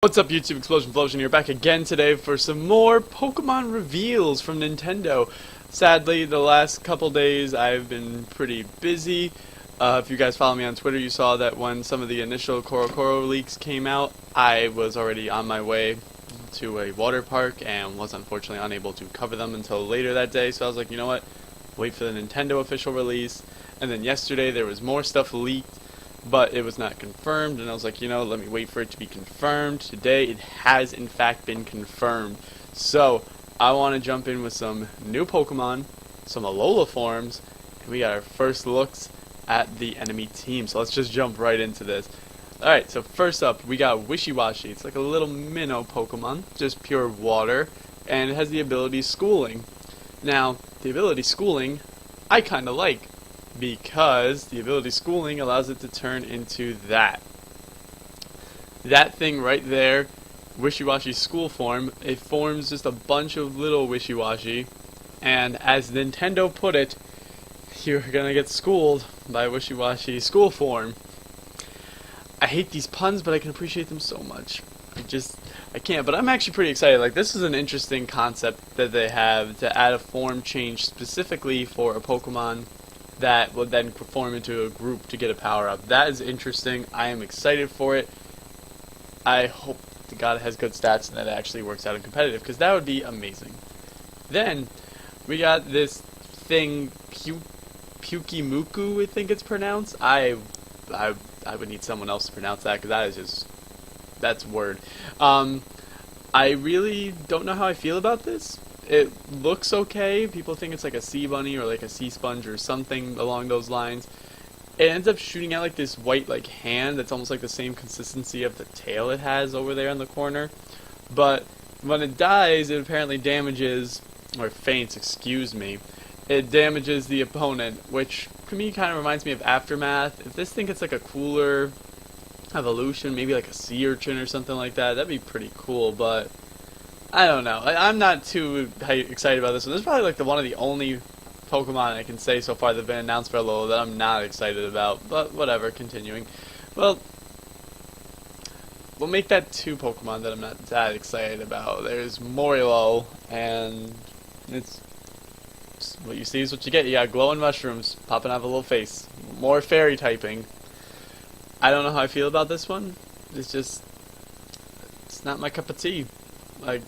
What's up YouTube, Explosion Phlosion here, back again today for some more Pokemon reveals from Nintendo. Sadly, the last couple days I've been pretty busy. If you guys follow me on Twitter, you saw that when some of the initial Korokoro leaks came out, I was already on my way to a water park and was unfortunately unable to cover them until later that day. So I was like, you know what, wait for the Nintendo official release. And then yesterday there was more stuff leaked, but it was not confirmed, and I was like, you know, let me wait for it to be confirmed. Today it has in fact been confirmed. So I want to jump in with some new Pokemon, some Alola forms, and we got our first looks at the enemy team. So let's just jump right into this. Alright, so first up we got Wishy Wash. It's like a little minnow Pokemon, just pure water, and it has the ability Schooling. Now, the ability Schooling I kinda like, because the ability Schooling allows it to turn into that. That thing right there, Wishy-Washy School form, it forms just a bunch of little Wishy-Washy, and as Nintendo put it, you're gonna get schooled by Wishy-Washy School form. I hate these puns, but I can appreciate them so much. I can't, but I'm actually pretty excited. Like, this is an interesting concept that they have to add a form change specifically for a Pokemon that will then form into a group to get a power-up. That is interesting. I am excited for it. I hope to God it has good stats and that it actually works out in competitive, because that would be amazing. Then, we got this thing, pukey muku, I think it's pronounced. I would need someone else to pronounce that, because that is just, that's word. I really don't know how I feel about this. It looks okay. People think it's like a sea bunny or like a sea sponge or something along those lines. It ends up shooting out like this white like hand that's almost like the same consistency of the tail it has over there in the corner. But when it dies, it apparently damages, or faints, excuse me, it damages the opponent, which to me kind of reminds me of Aftermath. If this thing gets like a cooler evolution, maybe like a sea urchin or something like that, that'd be pretty cool, but I don't know. I'm not too excited about this one. This is probably like one of the only Pokemon I can say so far that have been announced for Alola that I'm not excited about. But whatever, continuing. Well, we'll make that two Pokemon that I'm not that excited about. There's Morilo, and it's what you see is what you get. You got glowing mushrooms popping out of a little face. More fairy typing. I don't know how I feel about this one. It's not my cup of tea. Like,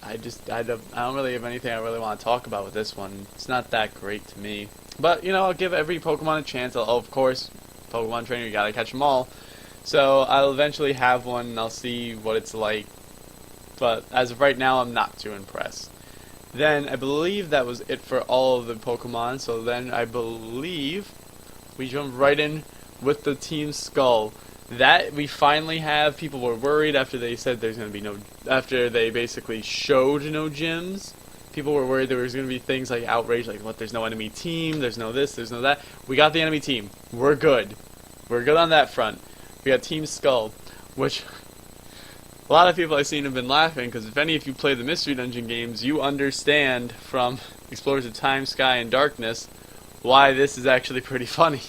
I don't really have anything I really want to talk about with this one. It's not that great to me. But, you know, I'll give every Pokemon a chance. Of course, Pokemon trainer, you gotta catch them all. So, I'll eventually have one, and I'll see what it's like. But, as of right now, I'm not too impressed. Then, I believe that was it for all of the Pokemon. So then, I believe we jump right in with the Team Skull. That we finally have. People were worried after they said there's going to be no, after they basically showed no gyms. People were worried there was going to be things like outrage, like what, there's no enemy team, there's no this, there's no that. We got the enemy team. We're good. We're good on that front. We got Team Skull, which a lot of people I've seen have been laughing, because if any of you play the Mystery Dungeon games, you understand from Explorers of Time, Sky, and Darkness why this is actually pretty funny.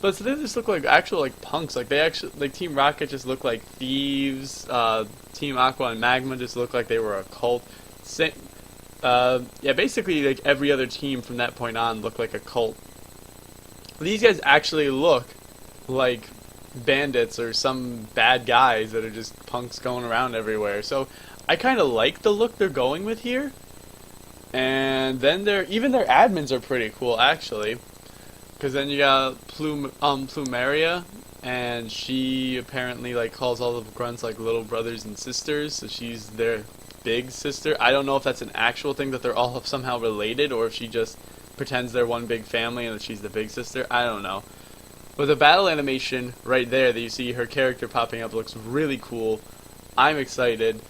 But so they just look like actual like punks. Like they actually, like Team Rocket just look like thieves. Team Aqua and Magma just look like they were a cult. Yeah, basically like every other team from that point on looked like a cult. These guys actually look like bandits or some bad guys that are just punks going around everywhere. So I kind of like the look they're going with here. And then even their admins are pretty cool actually. Because then you got Plumeria, and she apparently like calls all of the grunts like little brothers and sisters, so she's their big sister. I don't know if that's an actual thing that they're all somehow related, or if she just pretends they're one big family and that she's the big sister. I don't know. But the battle animation right there that you see her character popping up looks really cool. I'm excited.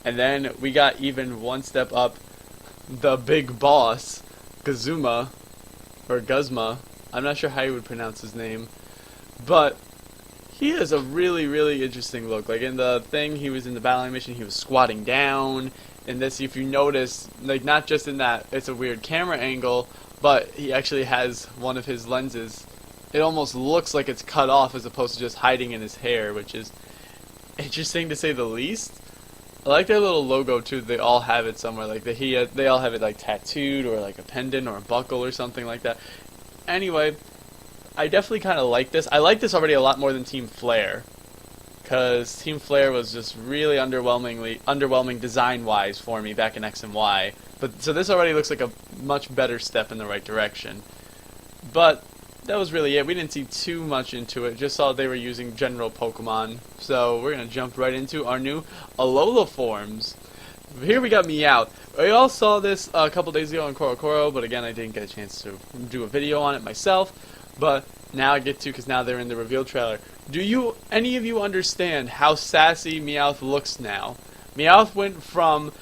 And then we got even one step up, the big boss, Kazuma, or Guzma. I'm not sure how you would pronounce his name, but he has a really, really interesting look. Like in the thing, he was in the battle animation, he was squatting down. In this, if you notice, like not just in that, it's a weird camera angle, but he actually has one of his lenses. It almost looks like it's cut off as opposed to just hiding in his hair, which is interesting to say the least. I like their little logo too. They all have it somewhere. Like they all have it like tattooed or like a pendant or a buckle or something like that. Anyway, I definitely kind of like this. I like this already a lot more than Team Flare, because Team Flare was just really underwhelming design-wise for me back in X and Y. But so this already looks like a much better step in the right direction. But that was really it. We didn't see too much into it. Just saw they were using general Pokemon. So we're gonna jump right into our new Alola forms. Here we got Meowth. We all saw this a couple days ago on Korokoro, but again, I didn't get a chance to do a video on it myself. But now I get to, because now they're in the reveal trailer. Do any of you understand how sassy Meowth looks now? Meowth went from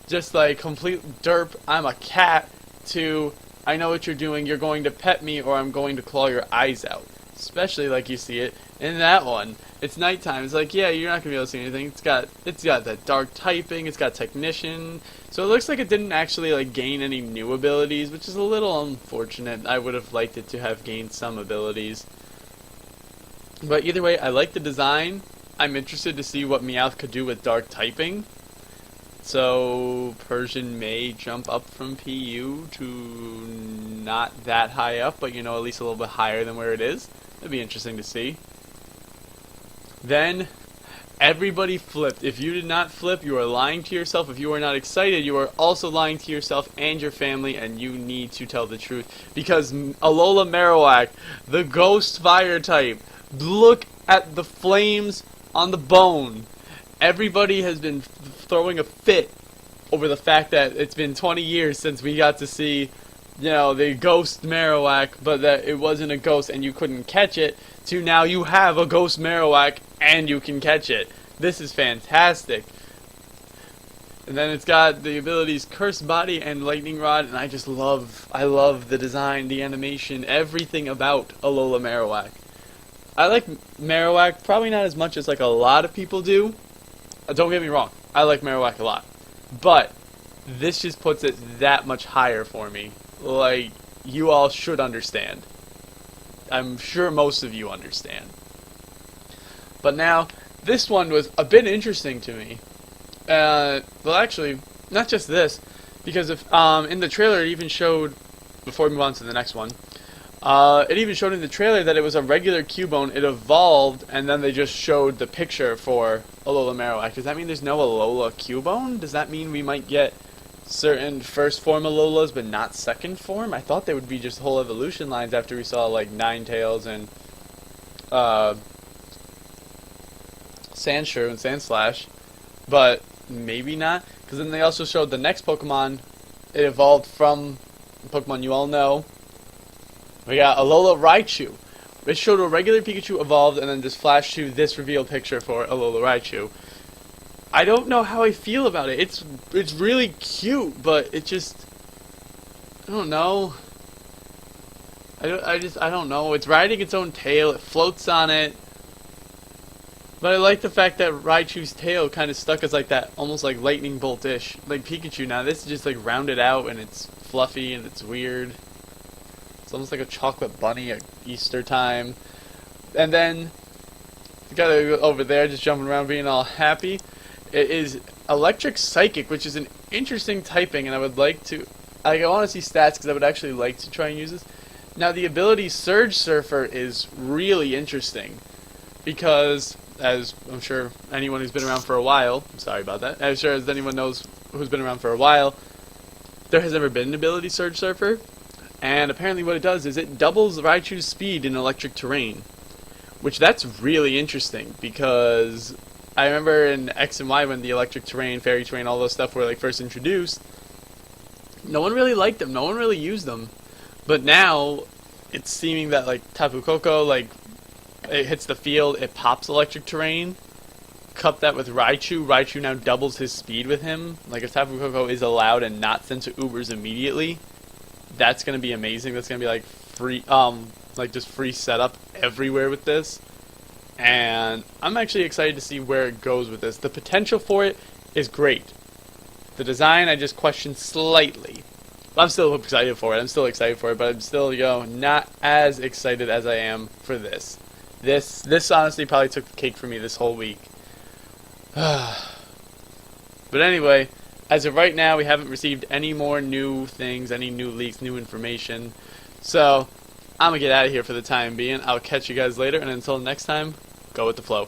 just like complete derp, I'm a cat, to I know what you're doing, you're going to pet me or I'm going to claw your eyes out. Especially like you see it in that one. It's nighttime. It's like, yeah, you're not gonna be able to see anything. It's got that dark typing. It's got technician. So it looks like it didn't actually like gain any new abilities, which is a little unfortunate. I would have liked it to have gained some abilities. But either way, I like the design. I'm interested to see what Meowth could do with dark typing. So Persian may jump up from PU to not that high up, but you know, at least a little bit higher than where it is. That'd be interesting to see. Then everybody flipped. If you did not flip, you are lying to yourself. If you are not excited, you are also lying to yourself and your family, and you need to tell the truth. Because Alola Marowak, the ghost fire type, look at the flames on the bone. Everybody has been throwing a fit over the fact that it's been 20 years since we got to see, you know, the ghost Marowak, but that it wasn't a ghost and you couldn't catch it, to now you have a ghost Marowak and you can catch it. This is fantastic. And then it's got the abilities Cursed Body and Lightning Rod, and I love the design, the animation, everything about Alola Marowak. I like Marowak, probably not as much as like a lot of people do. Don't get me wrong, I like Marowak a lot. But this just puts it that much higher for me. Like, you all should understand. I'm sure most of you understand. But now, this one was a bit interesting to me. Well, actually, not just this, because if in the trailer it even showed, before we move on to the next one, it even showed in the trailer that it was a regular Cubone. It evolved, and then they just showed the picture for Alola Marowak. Does that mean there's no Alola Cubone? Does that mean we might get certain first form Alolas, but not second form? I thought they would be just whole evolution lines after we saw like Ninetales and Sandshrew and Sandslash, but maybe not. Because then they also showed the next Pokemon. It evolved from a Pokemon you all know. We got Alola Raichu. It showed a regular Pikachu evolved and then just flashed to this reveal picture for Alola Raichu. I don't know how I feel about it. It's really cute, but it just, I don't know. I don't know. It's riding its own tail. It floats on it. But I like the fact that Raichu's tail kind of stuck as like that, almost like lightning bolt-ish, like Pikachu. Now this is just like rounded out and it's fluffy and it's weird. It's almost like a chocolate bunny at Easter time. And then, you got over there just jumping around being all happy. It is Electric Psychic, which is an interesting typing, and I would like to, I want to see stats because I would actually like to try and use this. Now the ability Surge Surfer is really interesting because, as I'm sure anyone who's been around for a while, I'm sorry about that, as sure as anyone knows who's been around for a while, there has never been an ability Surge Surfer. And apparently what it does is it doubles Raichu's speed in electric terrain. Which that's really interesting because I remember in X and Y when the electric terrain, fairy terrain, all those stuff were like first introduced, no one really liked them, no one really used them. But now it's seeming that like Tapu Koko, like it hits the field, it pops electric terrain. Cup that with Raichu, Raichu now doubles his speed with him. Like if Tapu Koko is allowed and not sent to Ubers immediately, that's gonna be amazing. That's gonna be like free, like just free setup everywhere with this. And I'm actually excited to see where it goes with this. The potential for it is great. The design I just question slightly. I'm still excited for it. But I'm still, you know, not as excited as I am for this. This honestly probably took the cake for me this whole week. But anyway, as of right now, we haven't received any more new things, any new leaks, new information. So, I'm going to get out of here for the time being. I'll catch you guys later, and until next time, go with the flow.